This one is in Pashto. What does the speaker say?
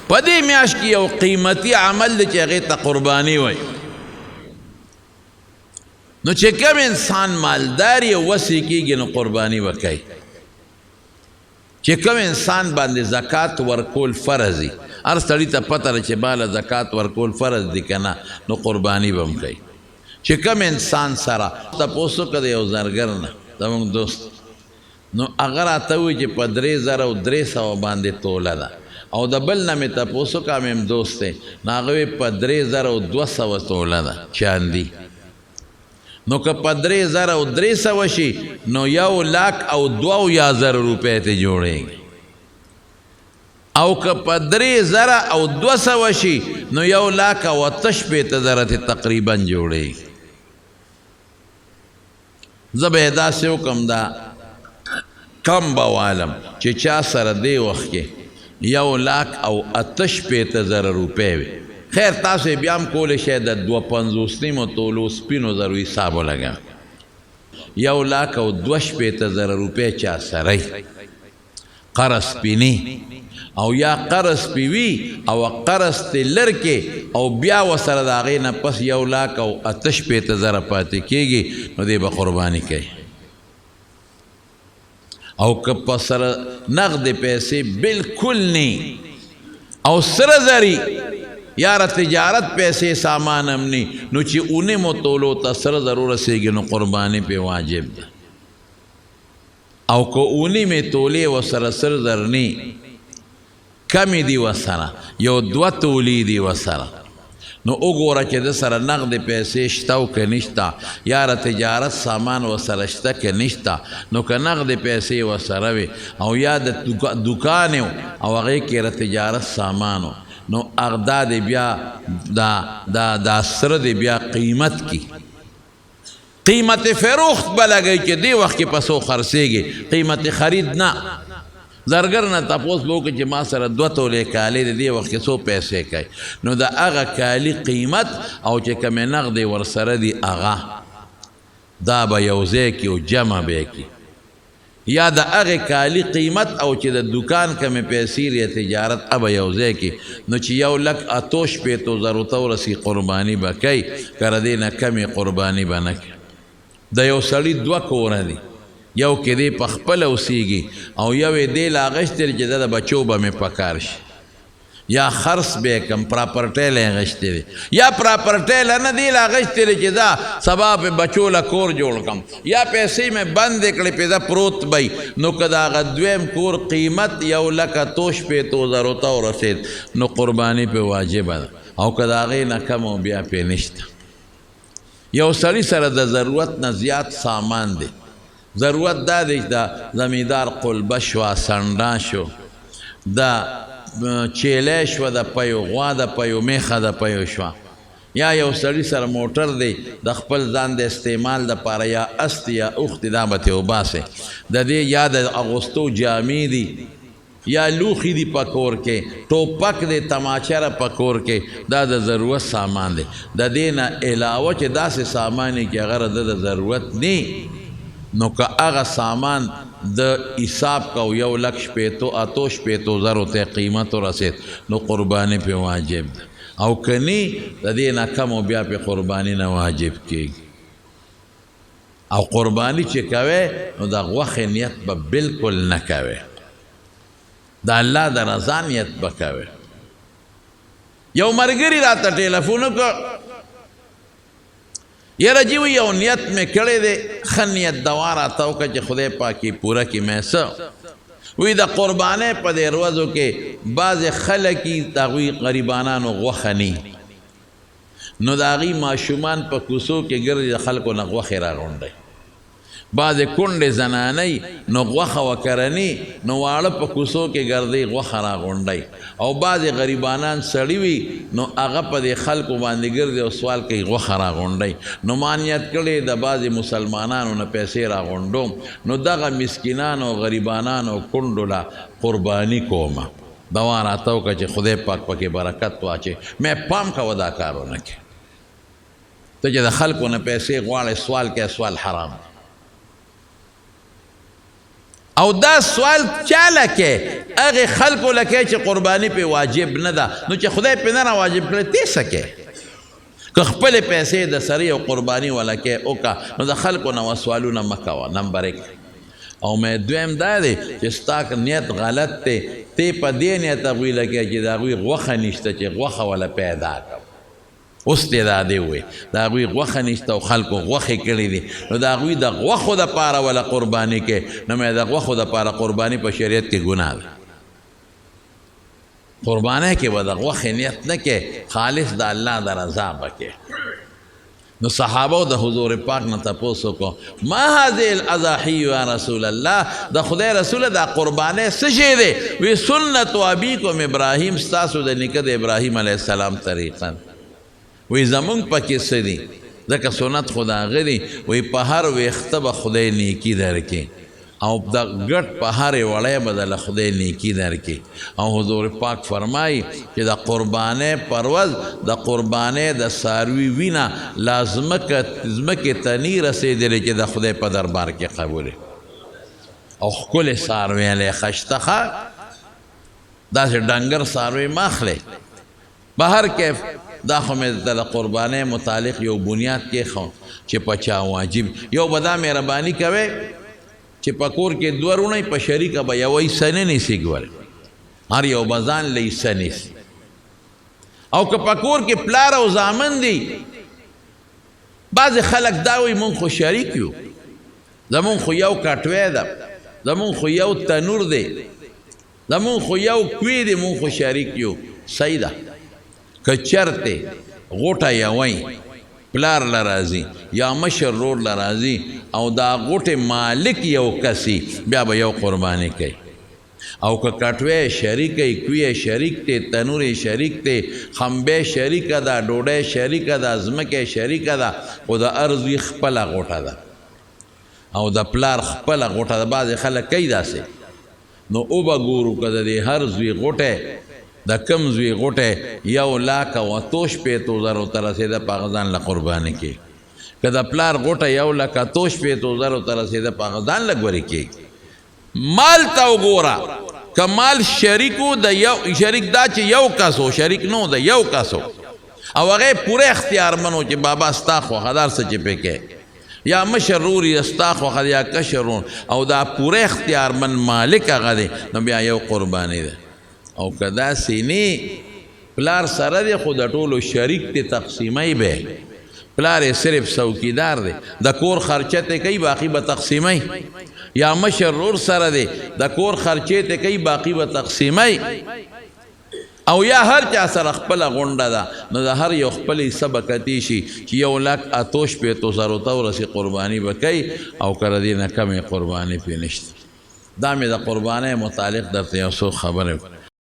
په دې میاشت کې یو قیمتي عمل دی چې هغې ته قرباني وایي. نو چې کوم انسان مالدار یې وسې کېږي نو قرباني به کوي. چې کوم انسان باندې زکات ورکول فرض وي، هر سړي ته پته ده چې باله زکات ورکول فرض دي که نه، نو قرباني به هم کوي. چې کوم انسان سره تپوس وکړه د یو زرګر نه، زموږ دوست، نو هغه راته وایي چې په 3300 باندې توله ده، او د بل نه مې تپوس وکړه مې دوست دی، نو هغه وایي په 3200 توله ده چاندي. نو که په 3300 شي نو 1,02,000 روپۍ ته جوړېږي، او که په 3,200 شي نو 1,08,000 ته تقریبا جوړېږي. زه به یې داسې وکړم دا کم به والم چې چا سره دې وخت کې 1,08,000 روپۍ وي. خیر تاسو بیا هم کولی شئ د 250 تولو سپینو زرو حساب ولګوئ. 1,02,000 روپۍ چا سره قرض سپیني، او یا قرض پیوي او قرض ته لرکې، او بیا ورسره د هغې نه پس 1,08,000 پاتې کېږي، نو دی به قرباني کوي. او که په سره نغد پیسې بلکل نه او سره زري یاره تجارت پیسې سامان هم نه، نو چې اونې مو تولو ته سره زرو رسېږي نو قرباني پې واجب ده. او که اونې مې تولې ورسره سره زر نه، کمی دی ورسره، 1-2 تولې دي ورسره، نو وګوره چې د سره نغد پیسې شته او که نشته، یاره تجارت سامان ورسره شته که نشته. نو که نغد پیسې ورسره وي او یا د دکان او هغې کې د تجارت سامانو، نو اغدا دی بیا دا سره دی بیا قیمت کی قیمت فروخت بلګی چې دی وخت کې پسو خرڅېږي، قیمت خرید نه. زرګر نه تپوس به وکړي چې ما سره 2 تولې کالي د دې وخت کې څو پیسې کوي، نو د هغه کالي قیمت او چې کومې نغدې ورسره دي هغه دا به یو ځای کړي او جمع به یې کړي، یا د هغې کالي قیمت او چې د دکان کمې پیسې یا تجارت به یو ځای کړي، نو چې 1,08,000 ته ورسي قرباني به کوي، که د دې نه کمې قرباني به نه کوي. د یو سړي 2 کوره دي، یو کې دی په خپله اوسېږي او یو یې دی له اغوښتې دی چې د بچو به مې پکار شي، یا خرڅ به یې کړم پراپرټۍ له یې اغوښتې دی، یا پراپرټۍ له نه دی له اغوښتې دی چې دا سبا پې بچو له کور جوړ کړم، یا پیسې مې بندې کړې پې ده پروت بی، نو که د هغه دویم کور قیمت 1,08,000 ته ورسېد نو قرباني پې واجبه ده، او که د هغې نه کم او بیا پې نشته. یو سړي سره د ضرورت نه زیات سامان دی، ضرورت دا دی چې د زمیندار قلبه شوه، سنډا شو، د چیلی شوه، د پیو غوا د پیو میخه د پیو شوه، یا یو سړي سره موټر دی د خپل ځان د استعمال دپاره، یا است یا اوښتې دا به ترې وباسئ، د دې یا د اغوستو جامې دي، یا لوښي دي په کور کې، ټوپک دی، تماچره په کور کې، دا د ضرورت سامان دی. د دې نه علاوه چې داسې سامان یې چې هغه د ضرورت نه، نو که هغه سامان د حساب کو 1,08,000 ته قیمت ورسېد نو قرباني پې واجب ده، او که نه د دې نه کم او بیا پې قرباني نه واجب کېږي. او قرباني چې کوئ نو د غوښې نیت به بلکل نه کوئ، د الله د رضا نیت به کوئ. یو ملګري راته ټیلیفون وکړ، یاره جی وی یو نیت مې کړی دی، ښه نیت دوا راته وکړه چې خدای پاک یې پوره کړي. مې څه وی د قربانۍ په دې ورځو کې بعضې خلک د هغوی غریبانانو غوښه نه، نو د هغوی ماشومان په کوڅو کې ګرځي، د خلکو نه غوښې راغونډوي، بعضې کونډې زنانۍ نو غوښه وکرني، نو واړه په کوڅو کې ګرځي غوښه راغونډوي، او بعضې غریبانان سړي وي نو هغه په دې خلکو باندې ګرځي او سوال کوي غوښه راغونډوي. نو ما نیت کړی د بعضې مسلمانانو نه پیسې راغونډوم، نو دغه مسکینانو غریبانانو کونډو له قرباني کومه. دوا راته وکړه چې خدای پاک پکې برکت واچي. مې پام کوه دا کارونه کې، ته چې د خلکو نه پیسې غواړې سوال کې، سوال حرام. او دا سوال چا لکه هغه خلکو لکه چې قرباني په واجب نه ده نو چې خدای په نه واجب کړی تی سکه که خپل پیسې د سری او قرباني ولکه اوکا نو د خلکو نه سوالونه مکوه. نمبر 1 او مې دویم دا دی چې ستا نیت غلط دی تی په دې نیت هغوی لکه چې د هغوی غوښه نشته چې غوښه وله پیدا کړه اوس دې دا دی ووایي د هغوی غوښه نشته او خلکو غوښې کړي دي نو د هغوی د غوښو دپاره وله قرباني کې نو مې د غوښو دپاره قرباني په شریعت کې ګناه ده. قربانۍ کې به د غوښې نیت نه کې خالص د الله د رضا به کې. نو صحابه د حضور پاک نه تپوس وکړو ما هذه الاضاحی یا رسول الله د خدای رسول دا قربانۍ څه شی دی؟ وی سنت ابیکم ابراهیم ستاسو د نیکه د ابراهیم علیه السلام طریقه وی زمونږ پکې څه دي ځکه سنت خو د هغه دی وی په هر ویښته به خدای نیکي درکړي او د ګټ په هرې وړی به دله خدای نیکي درکړي. او حضور پاک فرمایي چې د قربانۍ پر ورځ د قربانۍ د څاروي وینه لا ځمکې ته نه رسېدلې چې د خدای په دربار کې قبول او ښکلې څاروی خشته ښه داسې ډنګر څاروی مه اخلئ به هر کیف. دا خو مې د قربانۍ متعلق یو بنیاد کېښو چې په چا واجب یو به دا مهرباني کوئ چې په کور کې دوه رونی په شریکه به یوه حصه نه نیسي ګورئ هر یو به ځان له حصه نیسي او که په کور کې پلار او زامن دي بعضې خلک دا وایي مونږ خو شریک یو زمونږ خو یو کټوی ده زمونږ خو یو تنور دی زمونږ خو یو کوی دی مونږ خو شریک یو. صحیح ده که چرته غوټه یوی پلار لرازی یا مشر رور لرازی او دا غوټه مالک یو کسی بیا به یو قربانی کوي او که کټوی شریک ای کوی شریک ته تنور شریک ته خمبه شریک ده ډوډۍ شریک ده ځمکه شریک ده او د ارض خپل غوټه ده او د پلار خپل غوټه ده. بعض خلک کوي داسې نو او به ګورو که د هر زوی غوټه د کم زوی غوټه 1,62,000 ته رسېده په هغه ځان له قرباني کې که د پلار غوټه 1,62,000 ته رسېده په هغه ځان له ګورې کېږي. مال ته وګوره که مال شریکو د یو شریک دا چې یو کسو شریک نو د یو کسو او هغه پوره اختیارمنو چې بابا ستا خوښه دار څه چې پکې یا مشر رور یې ستا خوښه یا کشرون او دا پوره اختیارمن مالک هغه دی نو بیا یو قرباني ده. او که داسې نه پلار سره دی خو د ټولو شریک دی تقسیمی به پلار یې صرف څوکیدار دی د کور خرچه ته کوي باقي به تقسیمی یا مشر رور سره دی د کور خرچې ته کوي باقي به تقسیمی او یا هر چا سره خپله غونډه ده نو د هر یو خپل حصه به کتی شي چې 1,58,000 ته ورسي قرباني به کوي او که د دې نه کمې قرباني پرې نشته. دا مې د قربانۍ متعلق درته یو څو خبرې